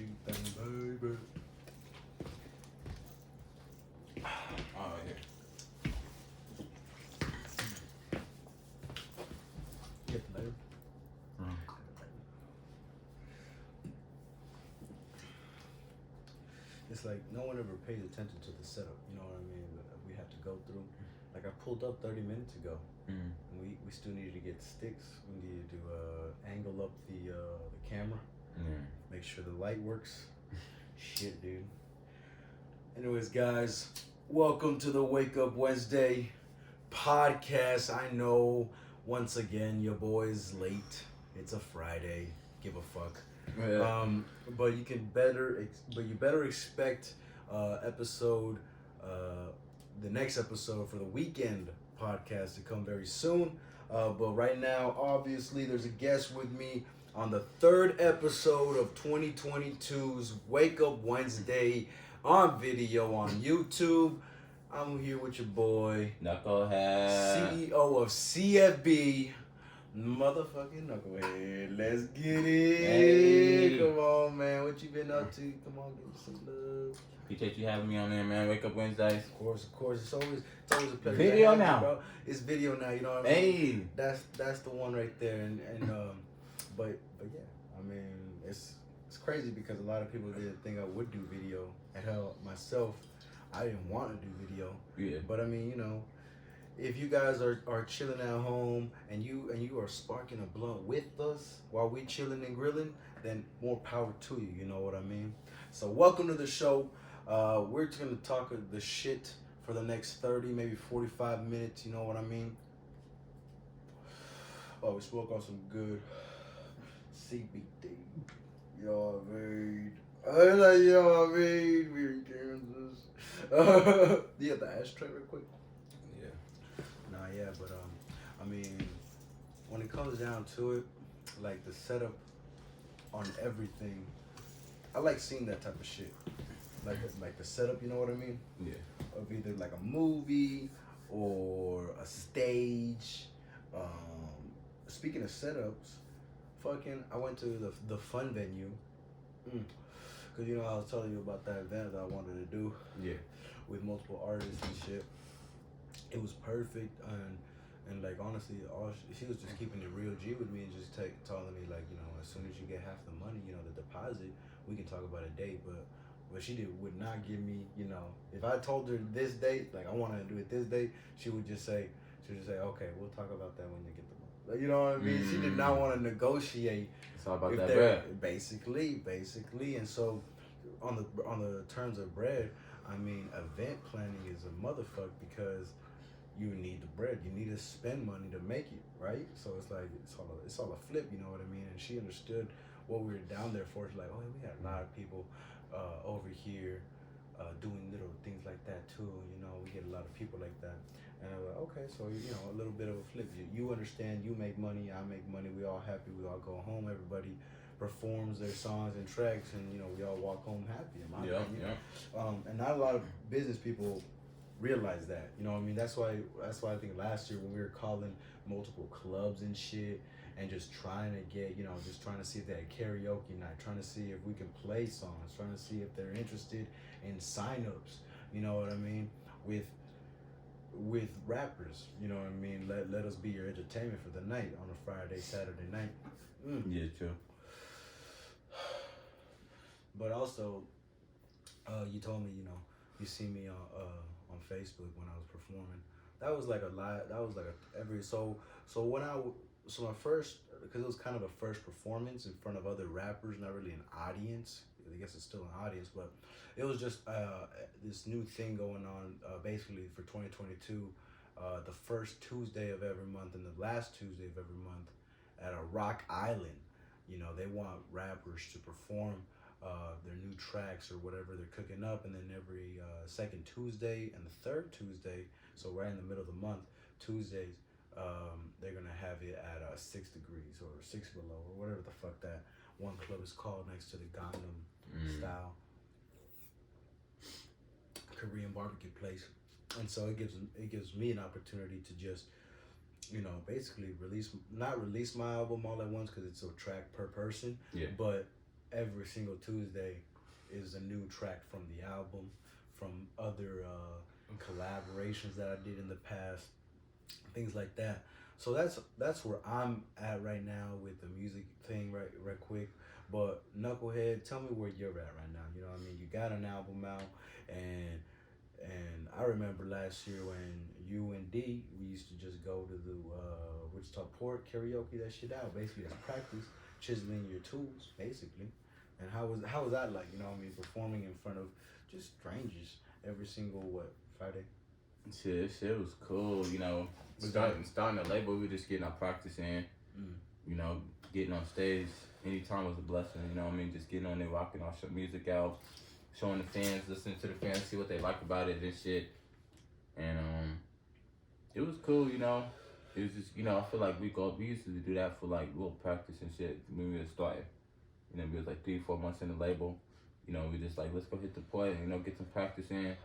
G thing, baby. Oh, yeah. Get the later. It's like no one ever pays attention to the setup, you know what I mean? That we have to go through. Like I pulled up 30 minutes ago. And we still needed to get sticks. We needed to angle up the camera. Make sure the light works. Shit, dude. Anyways, guys, welcome to the Wake Up Wednesday podcast. I know, once again, your boy's late. It's a Friday. Give a fuck. Yeah. But you better expect episode, the next episode for the weekend podcast to come very soon. But right now, obviously, there's a guest with me on the third episode of 2022's Wake Up Wednesday on video on YouTube. I'm here with your boy, NuccleHead. CEO of CFB, motherfucking Knucklehead. Let's get it. Hey. Come on, man. What you been up to? Come on, give me some love. Appreciate you having me on there, man. Wake Up Wednesdays. Of course. It's always a pleasure. Video to have now. you, bro. It's video now. You know what I mean? Hey. That's the one right there. But yeah, I mean, it's crazy because a lot of people didn't think I would do video. And hell, myself, I didn't want to do video. Yeah. But I mean, you know, if you guys are chilling at home and you are sparking a blunt with us while we chilling and grilling, then more power to you. You know what I mean? So welcome to the show. We're just gonna talk the shit for the next 30, maybe 45 minutes. You know what I mean? Oh, we spoke on some good CBD. You know what I mean? You know what I mean? We're in Kansas. You have the ashtray real quick? Yeah, but I mean, when it comes down to it, like the setup on everything, I like seeing that type of shit. Like the setup, you know what I mean? Yeah. Of either like a movie or a stage. Speaking of setups, I went to the fun venue. Cause you know I was telling you about that event that I wanted to do. Yeah. With multiple artists and shit. It was perfect, and like honestly, she was just keeping it real G with me and just telling me like, you know, as soon as you get half the money, you know, the deposit, we can talk about a date. But what she would not give me, you know, if I told her this date, like I want to do it this date, she would just say, okay, we'll talk about that when you get the money. Like, you know what I mean? She did not want to negotiate. It's all about that bread. Basically, and so on the terms of bread, I mean, event planning is a motherfucker because you need the bread. You need to spend money to make it, right? So it's like it's all a flip, you know what I mean? And she understood what we were down there for. She's like, oh, we had a lot of people over here doing little things like that too. You know, we get a lot of people like that. And I was like, okay, so you know, a little bit of a flip. You understand? You make money. I make money. We all happy. We all go home. Everybody performs their songs and tracks, and you know, we all walk home happy. In my opinion. And not a lot of business people realize that, you know what I mean? That's why I think last year when we were calling multiple clubs and shit and just trying to get, you know, just trying to see if they had karaoke night, trying to see if we can play songs, trying to see if they're interested in signups, you know what I mean, with rappers, you know what I mean? Let us be your entertainment for the night on a Friday, Saturday night. Yeah, true. But also, you told me, you know, you see me on Facebook when I was performing. That was like a live. That was like my first, because it was kind of the first performance in front of other rappers, not really an audience. I guess it's still an audience, but it was just this new thing going on. Basically for 2022, the first Tuesday of every month and the last Tuesday of every month at a Rock Island. You know, they want rappers to perform their new tracks or whatever they're cooking up, and then every second Tuesday and the third Tuesday, so right in the middle of the month, Tuesdays, they're gonna have it at 6 degrees or 6 below or whatever the fuck that one club is called next to the Gangnam style Korean barbecue place. And so it gives me an opportunity to just, you know, basically not release my album all at once because it's a track per person, Yeah. but every single Tuesday is a new track from the album, from other collaborations that I did in the past, things like that. So that's where I'm at right now with the music thing, right quick. But Knucklehead, tell me where you're at right now. You know what I mean? You got an album out, and I remember last year when you and D, we used to just go to the Wichita Port karaoke that shit out. Basically, as practice, chiseling your tools, basically. And how was that like? You know what I mean? Performing in front of just strangers every single Friday. Shit was cool. You know, starting the label, we were just getting our practice in. Mm. You know, getting on stage anytime was a blessing. You know what I mean? Just getting on there, rocking our music out, showing the fans, listening to the fans, see what they like about it and shit. And it was cool. You know, it was just, you know, I feel like we used to do that for like little practice and shit when we were starting. You know, we was like 3-4 months in the label. You know, we just like, let's go hit the point and, you know, get some practice in.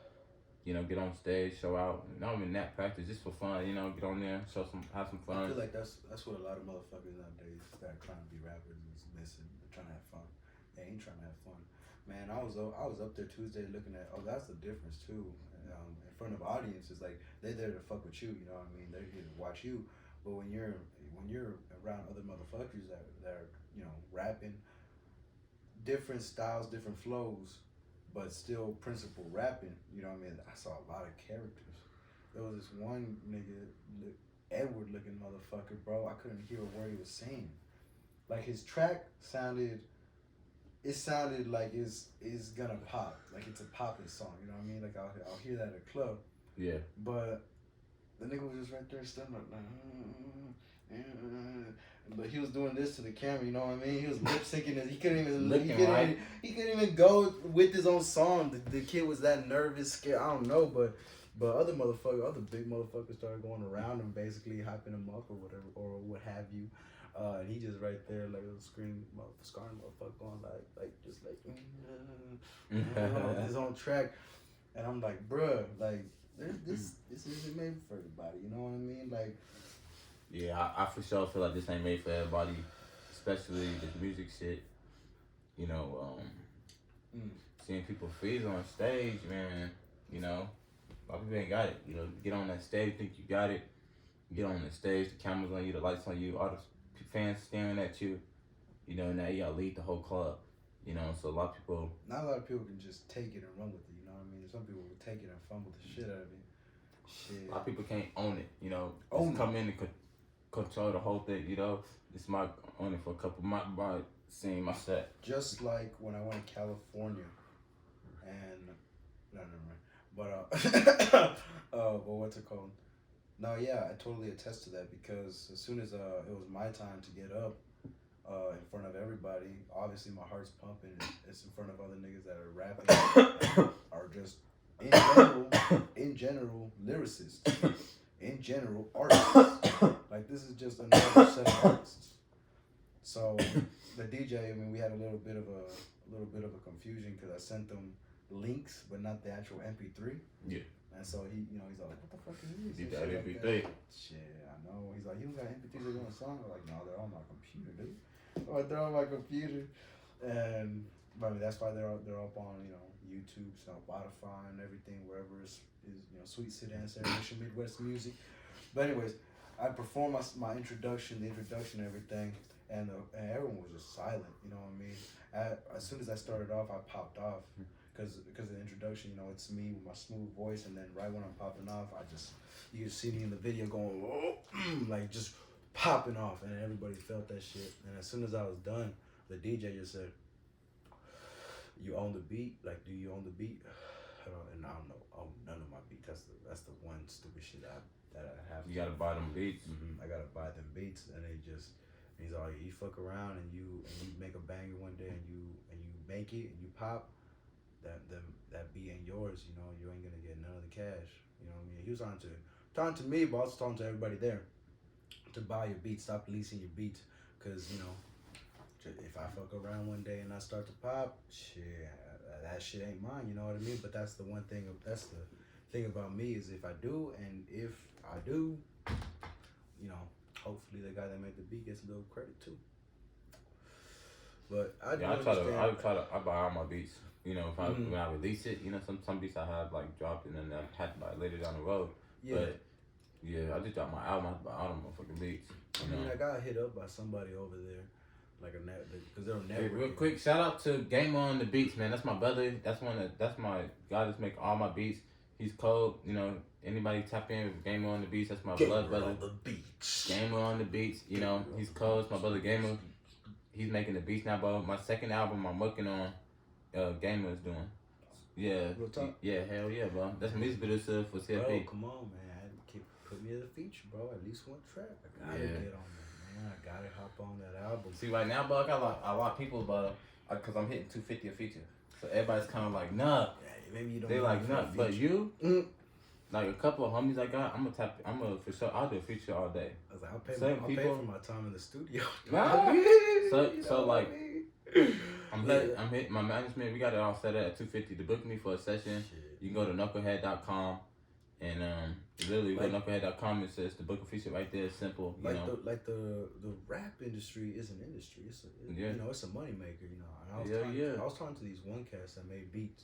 You know, get on stage, show out. Not even that practice, just for fun. You know, get on there, have some fun. I feel like that's what a lot of motherfuckers nowadays that are trying to be rappers is missing. They're trying to have fun. They ain't trying to have fun. Man, I was up there Tuesday looking at. Oh, that's the difference too. In front of audiences, like they're there to fuck with you. You know what I mean? They're here to watch you. But when you're around other motherfuckers that are, you know, rapping different styles, different flows, but still principal rapping, you know what I mean? I saw a lot of characters. There was this one nigga, Edward looking motherfucker, bro. I couldn't hear a word he was saying. Like his track sounded like it's gonna pop. Like it's a popping song, you know what I mean? Like I'll hear that at a club. Yeah. But the nigga was just right there stunned like but he was doing this to the camera, you know what I mean? He was lip syncing. He couldn't even go with his own song. The kid was that nervous, scared. I don't know, but other big motherfuckers started going around him, basically hyping him up or whatever, or what have you. And he just right there like a screaming, scarring motherfucker, going like his own track. And I'm like, bruh, like this isn't made for everybody. You know what I mean? Like. Yeah, I for sure feel like this ain't made for everybody, especially the music shit. You know, seeing people freeze on stage, man. You know, a lot of people ain't got it. You know, get on that stage, think you got it. Get on the stage, the cameras on you, the lights on you, all the fans staring at you. You know, now you gotta lead the whole club. You know, so a lot of people. Not a lot of people can just take it and run with it. You know what I mean? Some people will take it and fumble the shit out of it. Shit. A lot of people can't own it. You know, come in and control the whole thing, you know. This might own it for a couple months by seeing my set. Just like when I went to California, and but what's it called? No, yeah, I totally attest to that because as soon as it was my time to get up in front of everybody, obviously my heart's pumping. It's in front of other niggas that are rapping, are just in general lyricists. In general, artists. Like this is just another set of artists. So the DJ, I mean, we had a little bit of a confusion because I sent them links, but not the actual MP3. Yeah. And so he's all like, "What the fuck is this?" You got MP3. Shit, I know. He's like, "You don't got MP3s on the song?" I'm like, "No, they're on my computer, dude." I'm like, they're on my computer, and I mean that's why they're up on YouTube, Spotify, and everything wherever is Sweet City and Mission Midwest music. But anyways, I performed my introduction, and everything, and everyone was just silent. You know what I mean? As soon as I started off, I popped off because of the introduction. It's me with my smooth voice, and then right when I'm popping off, you can see me in the video going like just popping off, and everybody felt that shit. And as soon as I was done, the DJ just said, "You own the beat? Like, do you own the beat?" And I don't know. Oh, none of my beats. That's the one stupid shit that I have. You gotta buy them beats. Mm-hmm. I gotta buy them beats, and he's all, you fuck around and you make a banger one day and you make it and you pop, that beat ain't yours. You ain't gonna get none of the cash. You know what I mean? He was talking to me, but also talking to everybody there to buy your beats. Stop leasing your beats, cause if I fuck around one day and I start to pop, shit, that shit ain't mine, you know what I mean? But that's the thing about me is if I do, hopefully the guy that made the beat gets a little credit too. But I do Yeah, understand. I buy all my beats. You know, if I Mm, when I release it, you know, some beats I have like dropped and then I had to buy it later down the road. yeah, But yeah, I just dropped my album. I buy all the motherfucking beats. I You mean, know. I got hit up by somebody over there, like a net, because they're Hey, real networking. quick, shout out to Gamer on the Beats, man. That's my brother. That's my guy that's making all my beats. He's cold. You know, anybody tap in with Gamer on the Beats, that's my blood Gamer brother. on the beach. Gamer on the Beats, you know, he's cold. It's my brother Gamer. He's making the beats now, bro. My second album I'm working on, Gamer is doing. Yeah, Real talk. yeah, hell yeah, bro. That's a music producer for Bro, CFP. come on, man. I had to put me as a feature, bro. At least one track. I gotta Yeah. get on that, man. I gotta hop on that album. See, right now, bro, I got a lot of people, but because I'm hitting 250 a feature, so everybody's kind of like, nah. Yeah, maybe you don't. They like, nah, but you. Mm. Like a couple of homies I got, I'm gonna for sure. I'll do a feature all day. I was like, I'll pay for my time in the studio. Nah. You So know like, what I mean? I'm hitting my management. We got it all set at 250 to book me for a session. Shit. You can go to knucklehead.com and literally go to knucklehead.com. It says the book a feature right there. It's simple, you know. The rap industry is an industry. Yeah. You know, it's a moneymaker. You know, and I was talking to these one cats that made beats,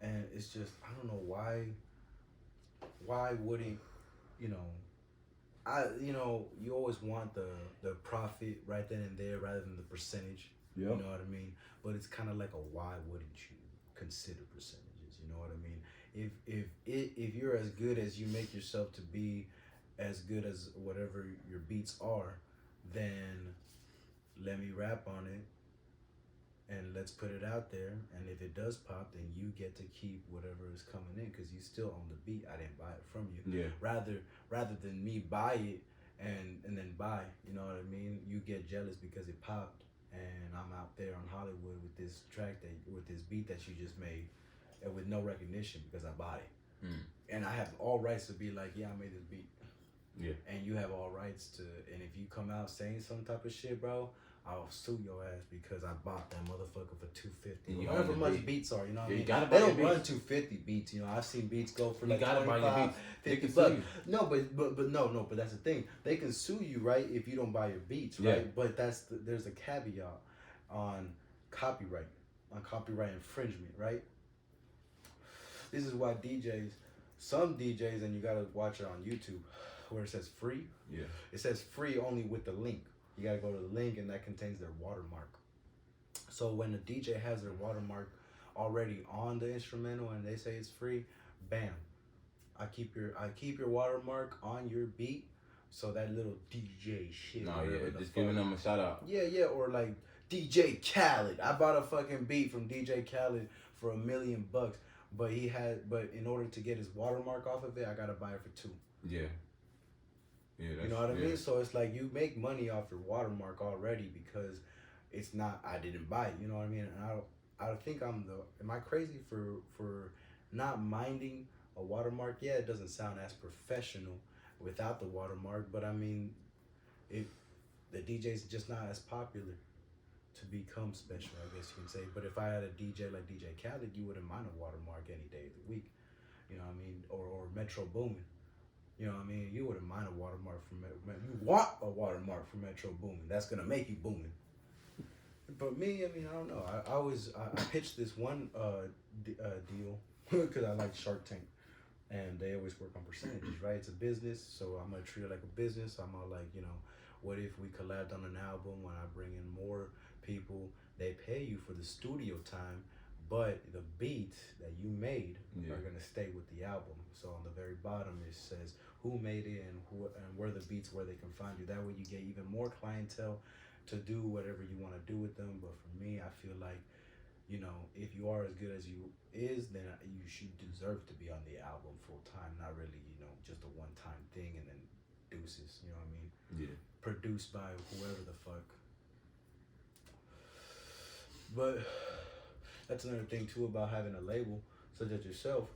and it's just I don't know why. Why wouldn't you know? You always want the profit right then and there rather than the percentage. Yep. You know what I mean? But it's kind of like a why wouldn't you consider percentages? You know what I mean? If you're as good as you make yourself to be, as good as whatever your beats are, then let me rap on it and let's put it out there. And if it does pop, then you get to keep whatever is coming in because you still own the beat. I didn't buy it from you. Yeah. Rather than me buy it and then buy, you know what I mean? You get jealous because it popped, and I'm out there on Hollywood with this with this beat that you just made, and with no recognition because I bought it. And I have all rights to be like, yeah, I made this beat. Yeah. And you have all rights to, and if you come out saying some type of shit, bro, I'll sue your ass because I bought that motherfucker for $250. However much beats are, you know what I mean? Gotta they buy don't your run 250 beats, you know. I've seen beats go for You like gotta buy your 25, beats. 50 bucks. No, but that's the thing. They can sue you, right, if you don't buy your beats, right? Yeah. But there's a caveat on copyright infringement, right? This is why some DJs, and you gotta watch it on YouTube, where it says free. Yeah. It says free only with the link. You gotta go to the link, and that contains their watermark. So when the DJ has their watermark already on the instrumental, and they say it's free, bam, I keep your watermark on your beat. So that little DJ shit. No, yeah, just giving them a shout out. Yeah, or like DJ Khaled. I bought a fucking beat from DJ Khaled for $1 million, but in order to get his watermark off of it, I gotta buy it for $2. Yeah. Yeah, you know what I mean? So it's like you make money off your watermark already because it's not, I didn't buy it, you know what I mean? And I think am I crazy for not minding a watermark? Yeah, it doesn't sound as professional without the watermark, but I mean, the DJ's just not as popular to become special, I guess you can say. But if I had a DJ like DJ Khaled, you wouldn't mind a watermark any day of the week, you know what I mean? Or Metro Boomin. You know what I mean? You wouldn't mind a watermark from you want a watermark from Metro Boomin. That's gonna make you booming. But me, I mean, I don't know. I pitched this one deal because I like Shark Tank, and they always work on percentages, right? It's a business, so I'm gonna treat it like a business. I'm gonna like, you know, what if we collabed on an album? When I bring in more people, they pay you for the studio time, but the beats that you made are gonna stay with the album. So on the very bottom it says who made it and where the beats, where they can find you. That way you get even more clientele to do whatever you want to do with them. But for me, I feel like, you know, if you are as good as you is, then you should deserve to be on the album full time, not really, you know, just a one time thing and then deuces. You know what I mean? Yeah. Produced by whoever the fuck. But that's another thing too about having a label such as yourself.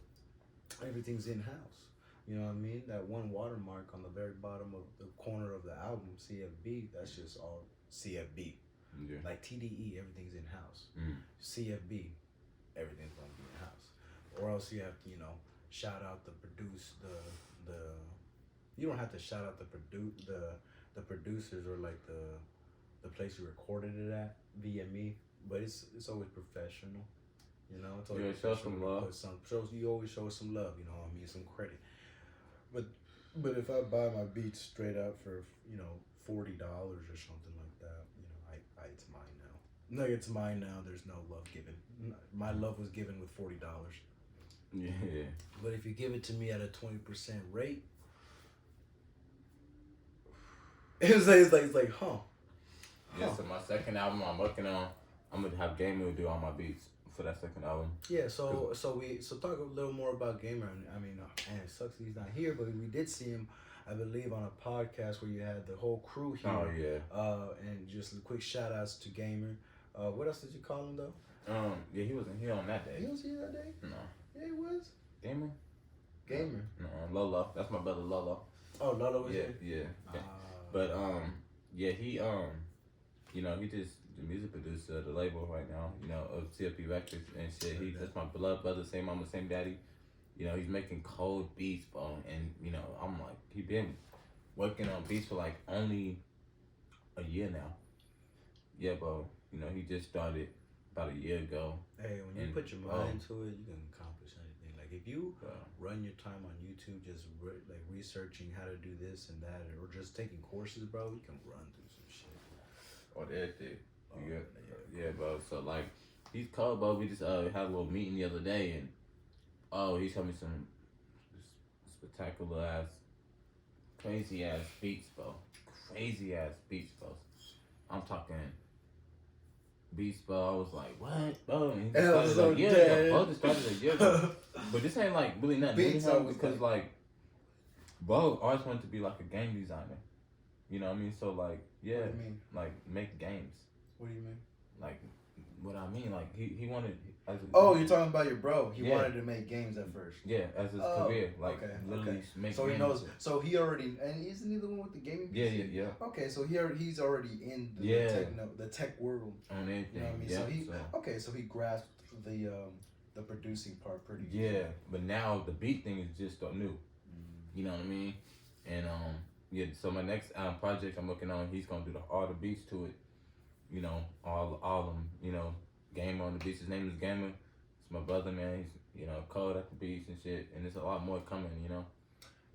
Everything's in house. You know what I mean? That one watermark on the very bottom of the corner of the album, CFB, that's just all CFB. Yeah. Like TDE, everything's in house. CFB, everything's gonna be in house. Or else you have to, you know, shout out the you don't have to shout out the producers or like the the place you recorded it at via me, but it's always professional. You know, it's always Yeah, show some professional. love. You always show some love. You know, what I mean, some credit. But if I buy my beats straight up for $40 or something like that, it's mine now. No, it's mine now. There's no love given. My love was given with $40. Yeah. But if you give it to me at a 20% rate, it's like, huh? Yeah. So my second album I'm working on, I'm gonna have Gamer do all my beats for that second album. Yeah. So talk a little more about Gamer. I mean, man, it sucks he's not here, but we did see him, I believe, on a podcast where you had the whole crew here. Oh yeah. And just quick shout outs to Gamer. What else did you call him though? Yeah, he wasn't here on that day. He was here that day? No. Yeah, he was. Gamer? No, Lolo. That's my brother Lolo. Oh, Lolo was yeah, here? Yeah. But yeah, he he just the music producer of the label right now, of CLP Records and shit. That's my blood brother, same mama, same daddy. He's making cold beats, bro, and I'm like, he been working on beats for like only a year now. Yeah, bro. He just started about a year ago. Hey, when you put your mind into it, you can accomplish anything. Like if you run your time on YouTube, just researching how to do this and that, or just taking courses, bro, you can run through some shit. Oh, that's it. Yeah, bro. So like, he's cold, bro. We just had a little meeting the other day, and he told me some spectacular ass, crazy ass beats, bro. Crazy ass beats, bro. I'm talking beats, bro. I was like, what, bro? And he just started a year ago. Bro, just started a year ago. But this ain't like really nothing Beats new because like, bro, I always wanted to be like a game designer. You know what I mean? So like, yeah, what do you mean? Like make games. What do you mean? Like, what I mean, like he wanted. You're talking about your bro. He wanted to make games at first. Yeah, as his career, like literally make. So games. he knows. So he already, and isn't he the one with the gaming? PC? Yeah. Okay, so he's already in the tech world. On everything. You know what I mean? So he grasped the producing part pretty good. Yeah, but now the beat thing is just new. You know what I mean? And so my next project I'm working on, he's gonna do all the beats to it. All of them. Gamer on the beats. His name is Gamer. It's my brother, man. He's cold at the beats and shit. And there's a lot more coming.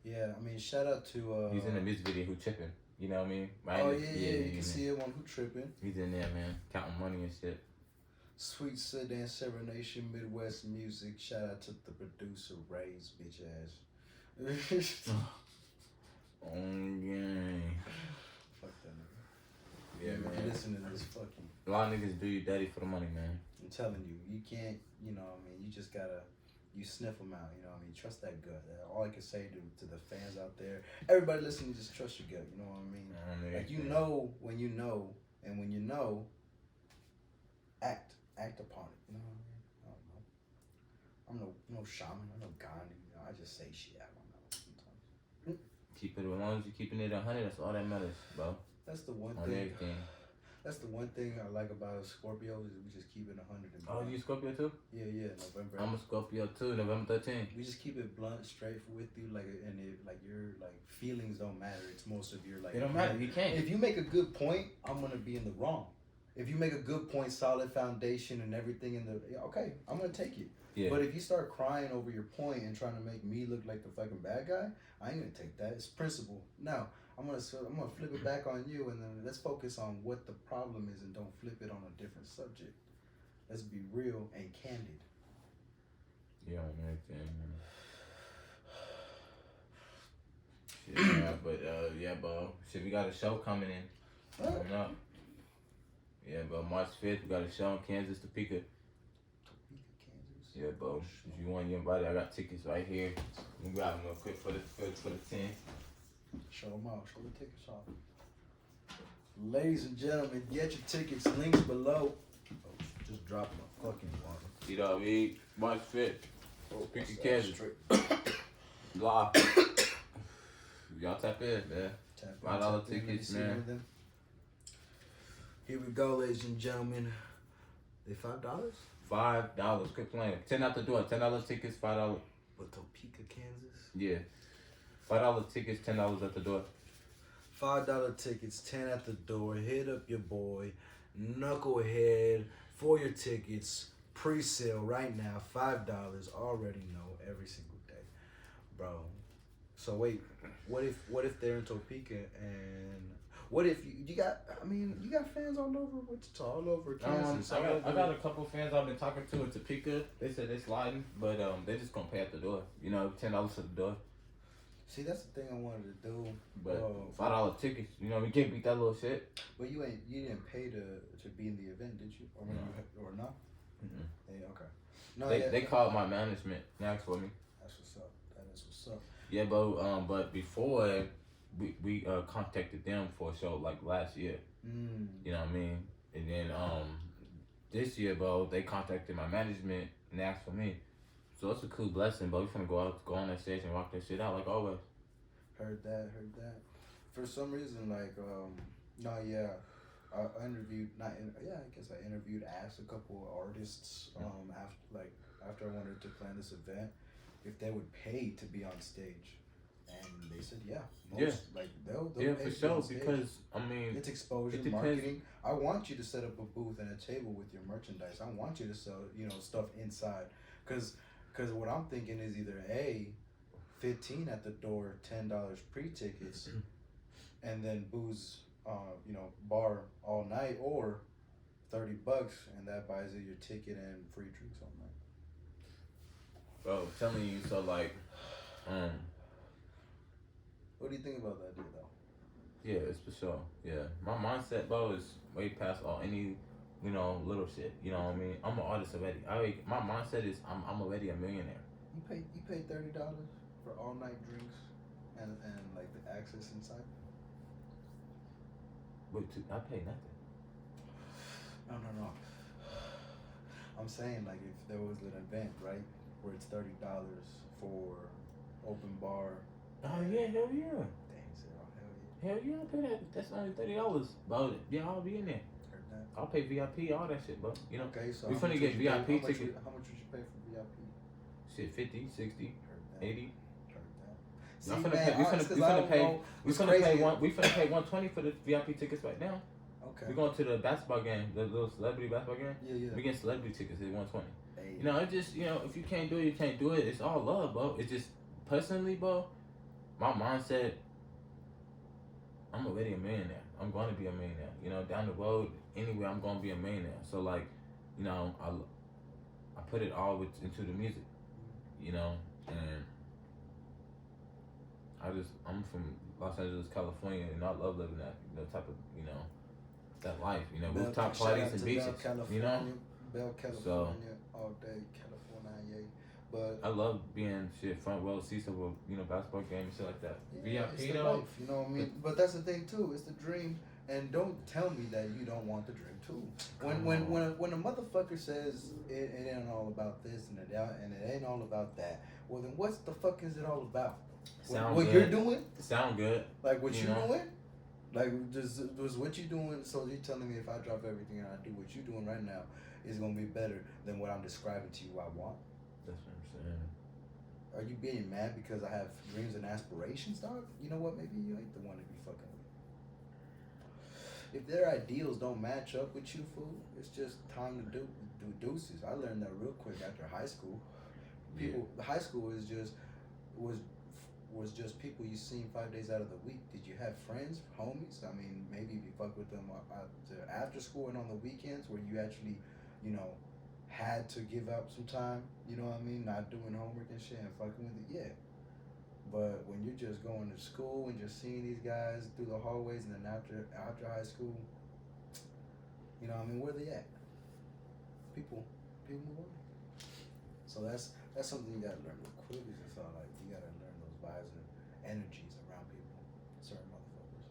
Yeah, I mean, shout out to. He's in the music video. Who tripping? You know what I mean? You can see it on Who Tripping. He's in there, man, counting money and shit. Sweet Sedan Serenation Midwest Music. Shout out to the producer Ray's bitch ass. Oh yeah. Fuck that nigga. Yeah, man. You listen to this fucking. A lot of niggas do you daddy for the money, man. I'm telling you, you can't. You just gotta. You sniff them out. Trust that gut. All I can say to the fans out there, everybody listening, just trust your gut. You know what I mean? Like you know when you know, and when you know, act upon it. You know what I mean? I don't know. I'm no shaman. I'm no Gandhi. I just say shit. I don't know sometimes. Keep it as long as you're keeping it 100. That's all that matters, bro. That's the one on thing. Everything. That's the one thing I like about Scorpio is we just keep it 100. Oh, you Scorpio too? Yeah, November. I'm a Scorpio too, November 13th. We just keep it blunt, straight with you, your feelings don't matter. It's most of your It don't matter. You can't. If you make a good point, I'm gonna be in the wrong. If you make a good point, solid foundation and everything okay, I'm gonna take it. Yeah. But if you start crying over your point and trying to make me look like the fucking bad guy, I ain't gonna take that. It's principle. Now, I'm gonna flip it back on you, and then let's focus on what the problem is, and don't flip it on a different subject. Let's be real and candid. Yeah, on everything. Shit, yeah, but bro. Shit, we got a show coming in. Coming up. Yeah, bro. March 5th, we got a show in Kansas, Topeka. Kansas. Yeah, bro. If you want, you invited. I got tickets right here. We grab them real quick for the 10. Show them out. Show the tickets off. Ladies and gentlemen, get your tickets. Links below. Oh, just dropped my fucking water. March 5th. Topeka, Kansas. Live. Y'all tap in, man. $5 tickets, man. Here we go, ladies and gentlemen. They $5? $5. Quit playing. 10 out the door. $10 tickets, $5. But Topeka, Kansas? Yeah. $5 tickets, $10 at the door. $5 tickets, 10 at the door. Hit up your boy, Knucklehead, for your tickets. Pre-sale right now, $5. Already know every single day, bro. So wait, what if they're in Topeka and what if you got? I mean, you got fans all over Wichita, all over Kansas. I got a couple fans I've been talking to in Topeka. They said they sliding, but they just gonna pay at the door. You know, $10 to the door. See, that's the thing I wanted to do. But $5 tickets, you know, we can't beat that little shit. But you didn't pay to be in the event, did you? Or No. or no? Mm-mm. Yeah, okay. No, They called my management and asked for me. That's what's up. That is what's up. Yeah, but before we contacted them for a show like last year. You know what I mean? And then this year, bro, they contacted my management and asked for me. So it's a cool blessing, but we finna go on that stage and rock that shit out like always. Heard that. For some reason, like, no, yeah, I interviewed, I interviewed, asked a couple of artists, after I wanted to plan this event, if they would pay to be on stage. And they said, like, they'll Yeah, pay for to be sure, on stage. because, I mean, It's exposure, it depends. marketing. I want you to set up a booth and a table with your merchandise. I want you to sell, stuff inside. Because what I'm thinking is either A, 15 at the door, $10 pre-tickets, and then booze, bar all night, or $30, and that buys you your ticket and free drinks all night. Bro, I'm telling you, so like, What do you think about that deal, though? yeah, it's for sure. Yeah, my mindset, bro, is way past all any, little shit. You know what I mean? I'm an artist already. My mindset is I'm already a millionaire. You paid $30 for all night drinks and like the access inside. Wait, I pay nothing. No. I'm saying, like, if there was an event, right, where it's $30 for open bar. Oh yeah, hell yeah. Dang, Zero, hell yeah. Hell yeah, I'll pay that. That's only $30. Bro, yeah, I'll be in there. Heard that. I'll pay VIP, all that shit, bro. You know? Okay, so we how finna much get would you VIP pay, tickets. How much would you pay for VIP? Shit, 50, 60, Heard that. 80. Heard that. We finna pay 120 for the VIP tickets right now. Okay. We're going to the basketball game, the little celebrity basketball game. Yeah. We get celebrity tickets at 120. Hey. It just, if you can't do it, you can't do it. It's all love, bro. It's just, personally, bro, my mindset, I'm already a millionaire. I'm going to be a millionaire. Down the road, anyway, I'm going to be a millionaire. So, like, I put it all into the music, and I'm from Los Angeles, California, and I love living that, type of, that life, rooftop parties and beaches, Bell, California, all day, California, but I love being front row seats of a basketball game and shit like that. Yeah, VIP it's the though, life, you know what I mean? But that's the thing too. It's the dream, and don't tell me that you don't want the dream too. When a motherfucker says it ain't all about this and it ain't all about that, well then what the fuck is it all about? What good. You're doing? Sound good. Like what you doing? Like was what you doing? So you're telling me if I drop everything and I do what you doing right now is gonna be better than what I'm describing to you I want? That's what I'm saying. Are you being mad because I have dreams and aspirations, dog? You know what? Maybe you ain't the one to be fucking with. If their ideals don't match up with you, fool, it's just time to do deuces. I learned that real quick after high school. High school was just people you seen 5 days out of the week. Did you have friends, homies? I mean, maybe if you fuck with them after school and on the weekends where you actually, had to give up some time, you know what I mean? Not doing homework and shit and fucking with it, yeah. But when you're just going to school and just seeing these guys through the hallways and then after high school, you know what I mean? Where they at? People move on. So that's something you gotta learn real quick. Is just all like you gotta learn those vibes and energies around people, certain motherfuckers.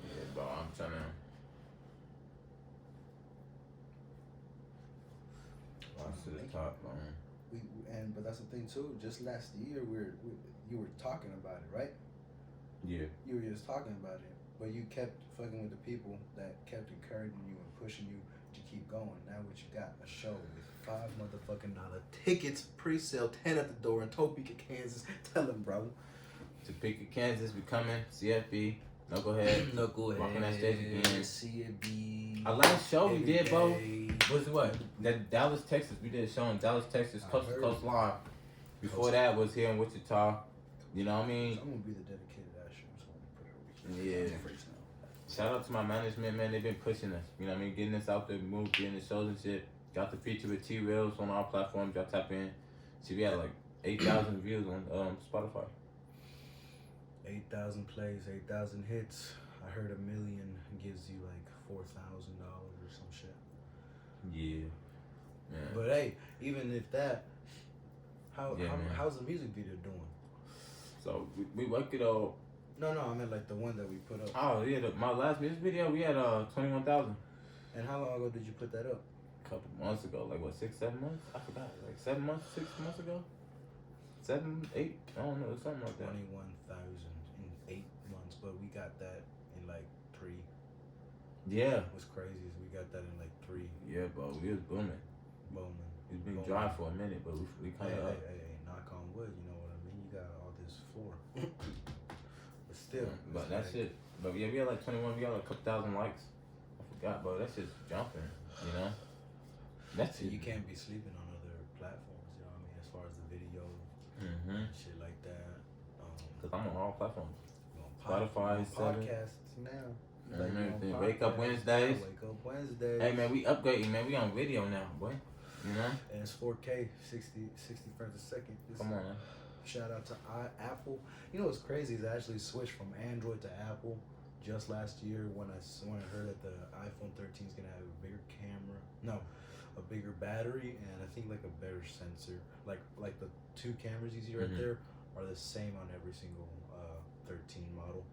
Yeah, bro, I'm trying to. To the top, man. But that's the thing too. Just last year, you were talking about it, right? Yeah. You were just talking about it, but you kept fucking with the people that kept encouraging you and pushing you to keep going. Now what you got? A show with $5 motherfucking tickets, pre-sale, 10 at the door in Topeka, Kansas. Tell them, bro. Topeka, Kansas, we coming. CFB, NuccleHead. NuccleHead. Walking that stage again. CFB. Our last show we did, bro, day. was what? That Dallas, Texas. We did a show in Dallas, Texas, coast to coast live. Before that was here in Wichita. You know what I mean? So I'm gonna be the dedicated Asher. So I'm gonna put it over Yeah. here. Shout out to my management, man. They've been pushing us. You know what I mean? Getting us out there, move, getting the shows and shit. Got the feature with T-Reels on our platforms. Y'all tap in. See, we had like 8,000 views on Spotify. 8,000 plays, 8,000 hits. I heard 1 million gives you like $4,000 or some shit. Yeah. But hey, even if that, Yeah, how's the music video doing? So we work it all. No, I meant like the one that we put up. Oh yeah, my last music video we had 21,000. And how long ago did you put that up? A couple months ago, like what, 6, 7 months? I forgot, like 7 months, 6 months ago. 7, 8, I don't know, something like that. 21,000 in 8 months, but we got that in like 3. Yeah. What's crazy is we got that in like 3. Yeah, bro, we was booming. It's been dry for a minute, but we kind of Hey, knock on wood, you know what I mean? You got all this floor. But still. But that's it. But yeah, we had like 21. We got like a couple thousand likes. I forgot, bro. That shit's jumping. You know. That's So it. you can't be sleeping on other platforms. You know what I mean? As far as the video, shit like that. Cause I'm on all platforms. Spotify, 7. podcasts now. Everything. Wake up Wednesdays. Wake up Wednesdays. Hey man, we upgrading, man. We on video now, boy. You know. And it's 4K, 60 frames a second. Come on, man. Shout out to Apple. You know what's crazy is I actually switched from Android to Apple just last year when I heard that the iPhone 13 is gonna have a bigger camera, a bigger battery, and I think like a better sensor. Like the 2 cameras you see right there are the same on every single 13 model,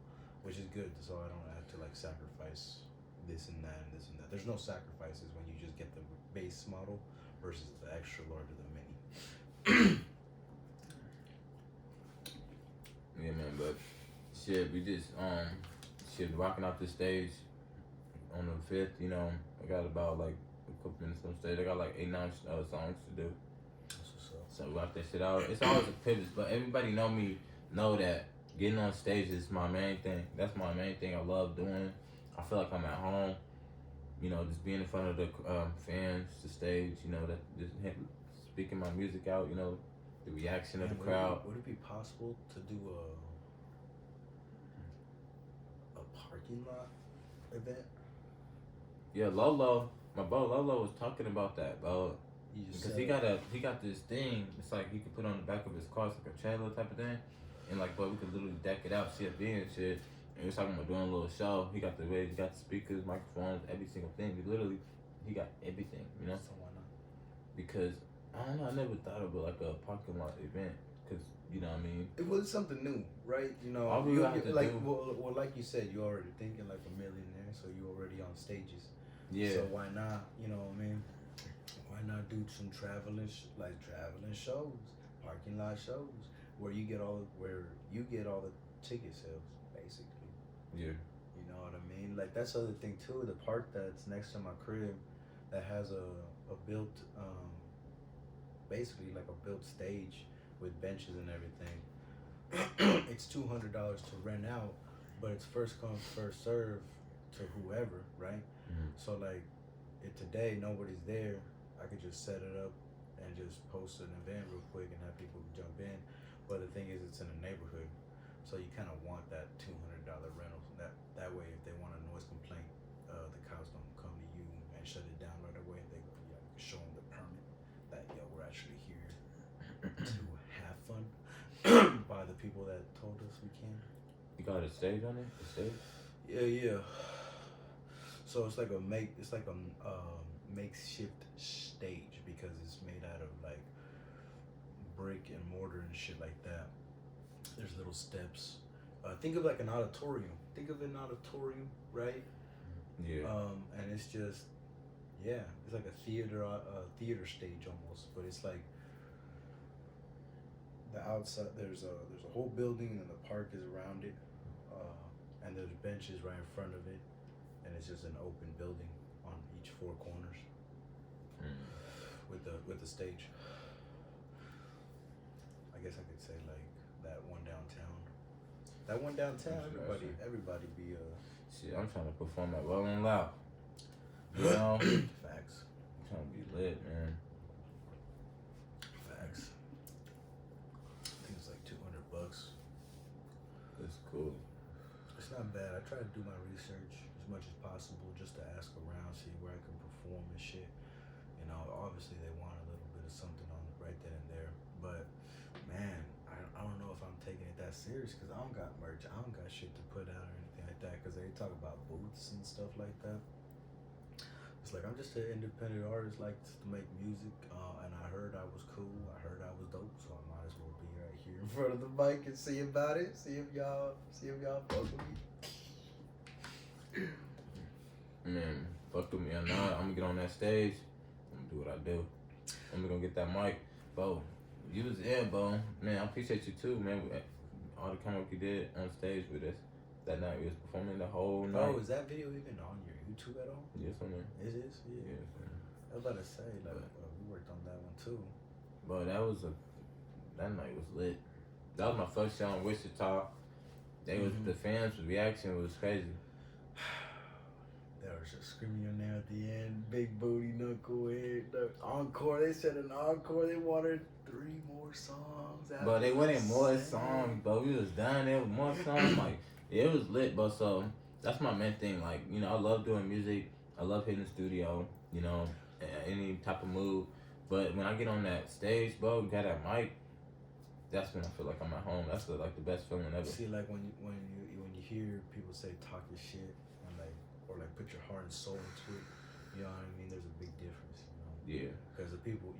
which is good. So I don't have to like sacrifice this and that and this and that. There's no sacrifices when you just get the base model versus the extra large or the mini. Yeah, man, but shit, we just rocking out this stage on the 5th. You know, I got about like a couple minutes on stage. I got like 8, 9 songs to do. That's what's up. So rock that shit out. It's always a pivot, but everybody know that getting on stage is my main thing. That's my main thing. I love doing. I feel like I'm at home. You know, just being in front of the fans, the stage. You know, that just speaking my music out. You know. The reaction of the crowd. Would it be possible to do a parking lot event? Yeah, Lolo, my bro Lolo was talking about that, bro. Because he got this thing. It's like he could put on the back of his car, it's like a trailer type of thing, and like, bro, we could literally deck it out, CFB and shit. And we was talking about doing a little show. He got the speakers, microphones, every single thing. He got everything, you know. So why not? Because I don't know. I never thought of it like a parking lot event, cause you know what I mean. It was something new, right? You know, all we have to like do. well, like you said, you're already thinking like a millionaire, so you're already on stages. Yeah. So why not? You know what I mean? Why not do some traveling shows, parking lot shows, where you get all the ticket sales, basically. Yeah. You know what I mean? Like that's the other thing too. The park that's next to my crib, that has a built basically like a built stage with benches and everything. It's $200 to rent out, but it's first come first serve to whoever, right? So like, if today nobody's there, I could just set it up and just post an event real quick and have people jump in. But the thing is, it's in a neighborhood, so you kind of want that $200 rental. That way, if they want a noise complaint, the cops don't come to you and shut it down right away. They show them the permit that we're actually here to have fun by the people that told us we can. You got a stage on it? A stage? Yeah. So it's like a makeshift stage because it's made out of like brick and mortar and shit like that. There's little steps. Think of like an auditorium. Think of an auditorium, right? Yeah. And it's just, it's like a theater stage almost, but it's like the outside. There's a whole building and the park is around it, and there's benches right in front of it, and it's just an open building on each 4 corners with the stage. I guess I could say like that one downtown. That one downtown, That's right. everybody be Shit, I'm trying to perform at Well and Loud. You know? facts. I'm trying to be lit, man. Facts. I think it's like $200. It's cool. It's not bad. I try to do my research as much as possible just to ask around, see where I can perform and shit. You know, obviously they want a little bit of something on right then and there, but man, I don't know if I'm taking it that serious because I don't got merch. I don't got shit to put out or anything like that because they talk about booths and stuff like that. It's like I'm just an independent artist, like to make music, and I heard I was cool. I heard I was dope, so I might as well be right here in front of the mic and see about it. See if y'all fuck with me. Man, fuck with me or not, I'm gonna get on that stage. I'm gonna do what I do. I'm gonna get that mic. Bo, you was there, Bo. Man, I appreciate you too, man. All the kind work you did on stage with us that night. We was performing the whole night. Oh, is that video even on your YouTube at all? Yes, on there. It is? Yeah. Yes, man. I was about to say, like, we worked on that one too. Bro, that night was lit. That was my first show in Wichita. The fans' reaction was crazy. They were just screaming your name at the end. Big booty knucklehead. The encore. They said an encore. They wanted 3 more songs. But they wanted more songs, but we was done there with more songs. Like, yeah, it was lit, but so that's my main thing. Like, you know, I love doing music. I love hitting the studio, you know, any type of mood. But when I get on that stage, bro, got that mic, that's when I feel like I'm at home. That's like the best feeling ever. See, like when you hear people say talk your shit and or put your heart and soul into it, you know what I mean? There's a big difference, you know. Yeah. Because the people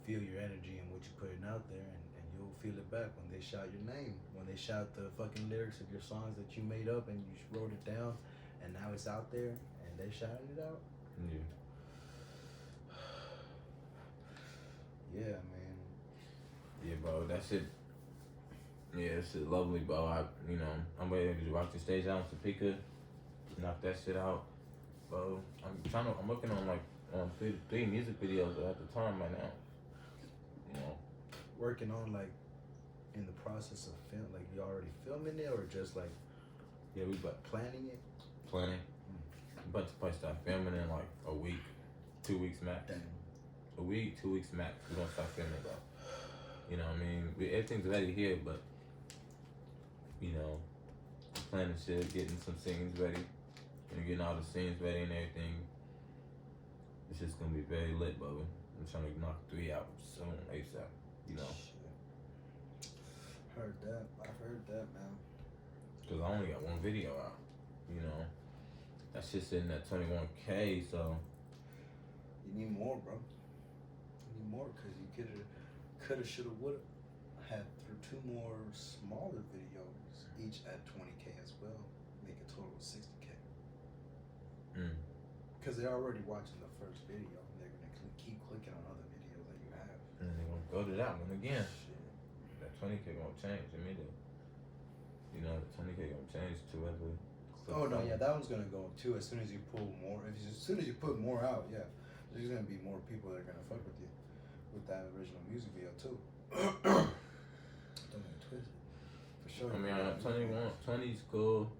feel your energy and what you're putting out there, and you'll feel it back when they shout your name, when they shout the fucking lyrics of your songs that you made up and you wrote it down, and now it's out there and they shouting it out. Yeah. Yeah, man. Yeah, bro, that shit. Yeah, that shit lovely, bro. I'm ready to rock the stage out in Topeka, knock that shit out, bro. I'm working on like three music videos at the time right now. You know, working on like in the process of film, like you already filming it or just like we planning it. Planning. But to probably start filming in like a week, 2 weeks max. Damn. A week, 2 weeks max. We're gonna start filming, bro. You know what I mean? Everything's ready here, but you know, planning shit, getting some scenes ready, and getting all the scenes ready and everything. It's just gonna be very lit, bro. I'm trying to knock 3 out soon, ASAP. You know. Shit. Heard that. I've heard that, man. Cause I only got 1 video out. You know, that shit sitting at 21K, so. You need more, bro. You need more, cause you coulda, shoulda, woulda had 2 more smaller videos, each at 20K as well. Make a total of 60K. Cause they're already watching the first video, and they're gonna keep clicking on other videos that you have. And they're gonna go to that one again. Shit. That 20K gonna change immediately. You know, the 20K gonna change to whether. Oh no, yeah, that one's gonna go up too. As soon as you pull more, as soon as you put more out, yeah, there's gonna be more people that are gonna fuck with you with that original music video too. Don't get it twisted, for sure. I mean, 20's cool,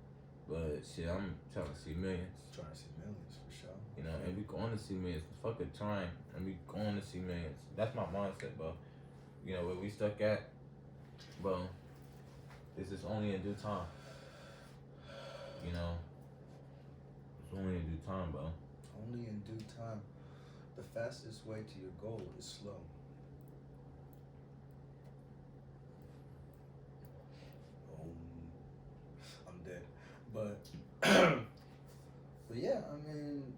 but shit, I'm trying to see millions. Trying to see millions for sure. You know, and we going to see millions. Fuck it, trying, and we going to see millions. That's my mindset, bro. You know, where we stuck at, bro. This is only in due time. You know, it's only in due time, bro. Only in due time. The fastest way to your goal is slow. I'm dead. But but yeah, I mean,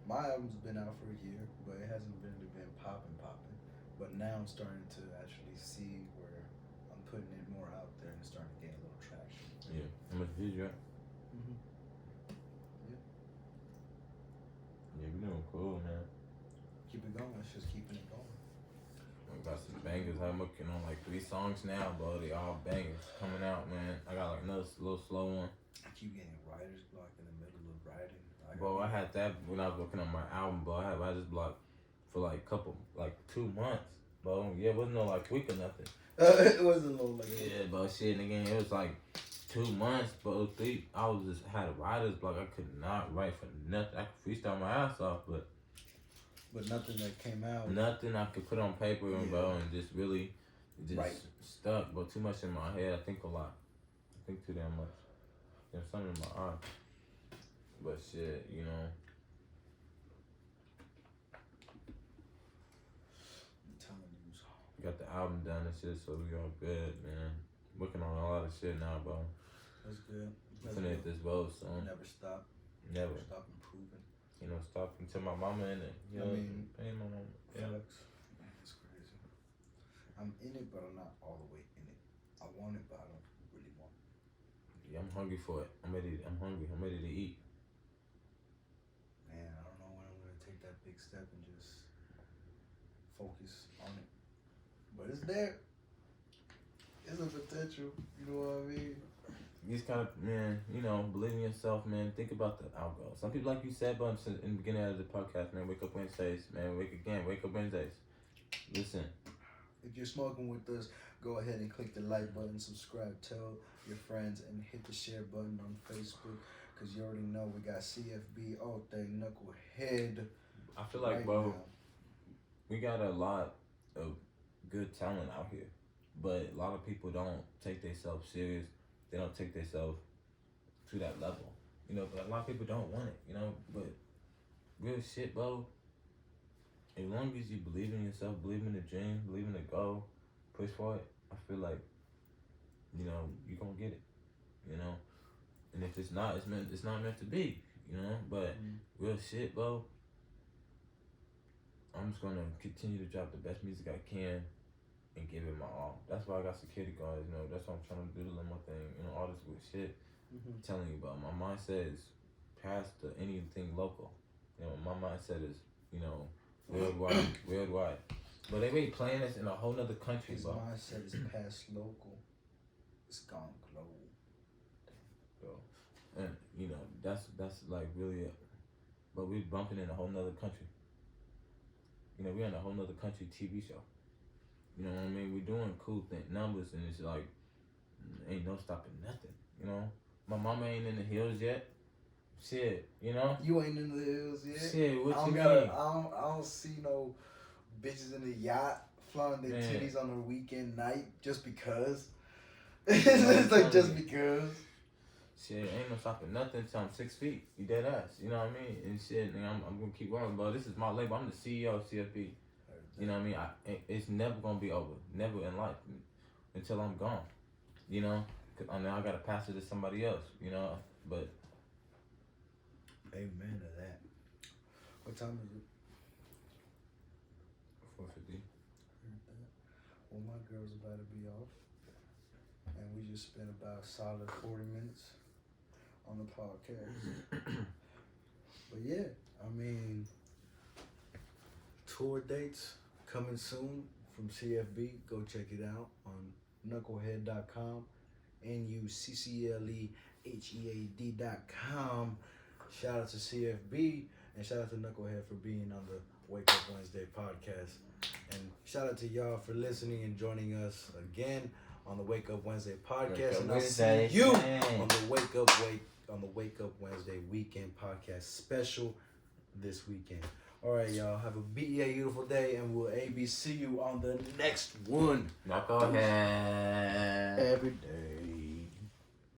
my album's been out for a year, but it hasn't really been popping. But now I'm starting to actually see where I'm putting it more out there and it's starting to gain a little traction. Yeah. How much views you at? Yeah. Yeah, we doing cool, man. Keep it going. It's just keeping it going. I got some bangers. I'm working on like 3 songs now, bro. They all bangers coming out, man. I got like another little slow one. I keep getting writer's block in the middle of writing. Bro, I had that when I was working on my album, bro. I had writer's block for like 2 months. bro. Yeah, it wasn't no like week or nothing. It wasn't no like. Yeah, bro. Shit, and again, it was like 2 months, bro. I was just had a writer's block. I could not write for nothing. I could freestyle my ass off, but nothing that came out. nothing I could put on paper, and bro, and just really stuck. But too much in my head. I think a lot. I think too damn much. There's something in my eye. But shit, you know. I'm telling you. Got the album done and shit, so we all good, man. Working on a lot of shit now, bro. That's good. Finna hit this road soon. Never stop. Never stop improving. You know, stop until my mama in it. You know, paying my mama. Yeah. Man, it's crazy. I'm in it, but I'm not all the way in it. I want it, but I don't really want it. Yeah, I'm hungry for it. I'm hungry. I'm ready to eat. Man, I don't know when I'm gonna take that big step and just focus on it. But it's there. It's a potential. You know what I mean? You just gotta, man, you know, believe in yourself, man. Think about the outgo. Some people, like you said, but in the beginning of the podcast, man, wake up Wednesdays, man. Wake up Wednesdays. Listen. If you're smoking with us, go ahead and click the like button, subscribe, tell your friends, and hit the share button on Facebook. Because you already know we got CFB, all thing, NuccleHead. I feel like, bro, we got a lot of good talent out here. But a lot of people don't take themselves serious. They don't take themselves to that level. You know, but a lot of people don't want it, you know. But real shit, bro. As long as you believe in yourself, believe in the dream, believe in the goal, push for it, I feel like, you know, you're gonna get it. You know? And if it's not, it's not meant to be, you know? But real shit, bro. I'm just gonna continue to drop the best music I can and give it my all. That's why I got security guards, you know. That's what I'm trying to do the limo thing, you know, all this good shit. I'm telling you, bro, my mindset is past anything local. You know, my mindset is, you know, worldwide. But they really playing this in a whole nother country, His bro. mindset is past local. It's gone global. Bro. And, you know, that's like really but we're bumping in a whole nother country. You know, we're in a whole nother country TV show. You know what I mean? We're doing cool numbers, and it's like, ain't no stopping nothing, you know? My mama ain't in the hills yet. Shit, you know? You ain't in the hills yet? Shit, what you mean? I don't see no bitches in the yacht flying their titties on a weekend night just because. It's like just because. Shit, ain't no stopping nothing until I'm 6 feet. You dead ass, you know what I mean? And shit, nigga, I'm gonna keep going, bro. This is my label. I'm the CEO of CFB. You know what I mean? It's never gonna be over. Never in life. Until I'm gone. You know? Cause I gotta pass it to somebody else, you know? But amen to that. What time is it? 4:50. Well, my girl's about to be off. And we just spent about a solid 40 minutes on the podcast. But yeah, I mean, tour dates coming soon from CFB. Go check it out on NuccleHead.com. NuccleHead.com. Shout out to CFB and shout out to NuccleHead for being on the Wake Up Wednesday podcast. And shout out to y'all for listening and joining us again on the Wake Up Wednesday podcast. And I'll see you on the Wake Up Wednesday weekend podcast special this weekend. All right, y'all. Have a beautiful day, and we'll see you on the next one. NuccleHead. Every day.